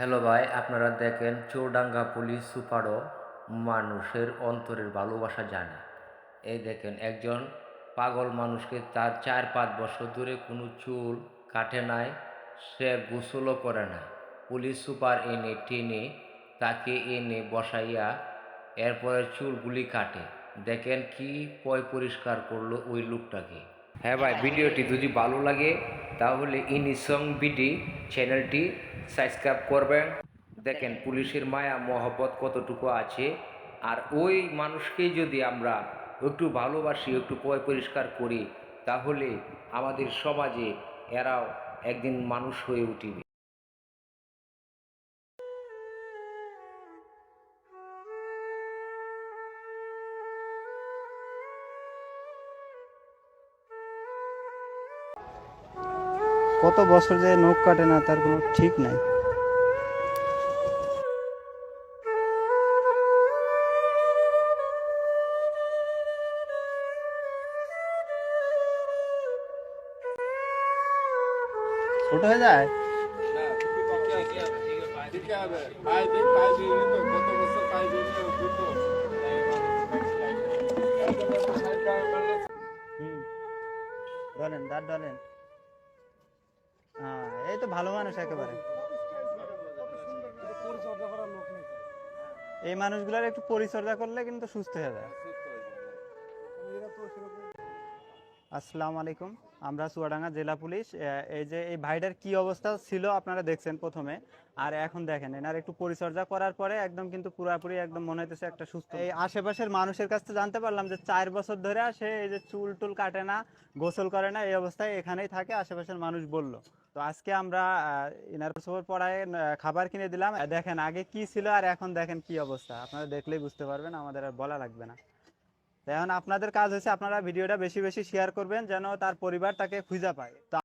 Hello ভাই, আপনারা দেখেন চৌডাঙ্গা পুলিশ সুপারও মানুষের অন্তরের ভালোবাসা জানে। এই দেখেন একজন পাগল মানুষকে তার ৪-৫ বছর ধরে কোনো চুল কাটে নাই, সে গোসলও করে না। পুলিশ সুপার এনে টেনে তাকে এনে বসাইয়া এরপরে চুলগুলি কাটে। দেখেন কি পরিষ্কার করলো ওই লোকটাকে। হ্যাঁ ভাই, ভিডিওটি যদি ভালো লাগে তাহলে ইনিসং বিডি চ্যানেলটি সাবস্ক্রাইব করবেন। দেখেন পুলিশের মায়া মহব্বত কতটুকু আছে। আর ওই মানুষকেই যদি আমরা একটু ভালোবাসি, একটু পরিষ্কার করি, তাহলে আমাদের সমাজে এরাও একদিন মানুষ হয়ে উঠিবে। কত বছর যে নখ কাটে না তার কোনো ঠিক নাই। ছোট হয়ে যায়। হুম, ডলেন দাঁত ডলেন। হ্যাঁ, এই তো ভালো মানুষ একেবারে। এই মানুষগুলোর একটু পরিচর্যা করলে কিন্তু সুস্থ হয়ে যায়। আসসালামু আলাইকুম। আমরা চুয়াডাঙ্গা জেলা পুলিশ। এই যে এই ভাইটার কি অবস্থা ছিল আপনারা দেখছেন প্রথমে, আর এখন দেখেন এনার একটু পরিচর্যা করার পরে একদম কিন্তু পুরোপুরি একদম মনে হইতেছে একটা সুস্থ। এই আশেপাশের মানুষের কাছ থেকে জানতে পারলাম যে 4 বছর ধরে সে এই যে চুল টুল কাটে না, গোসল করে না, এই অবস্থায় এখানেই থাকে, আশেপাশের মানুষ বলল। তো আজকে আমরা ইনার খবর পড়ায় খাবার কিনে দিলাম। দেখেন আগে কি ছিল আর এখন দেখেন কি অবস্থা, আপনারা দেখলেই বুঝতে পারবেন, আমাদের আর বলা লাগবে না। এখন আপনাদের কাজ হচ্ছে আপনারা ভিডিওটা বেশি বেশি শেয়ার করবেন যেন তার পরিবার তাকে খুঁজে পায়।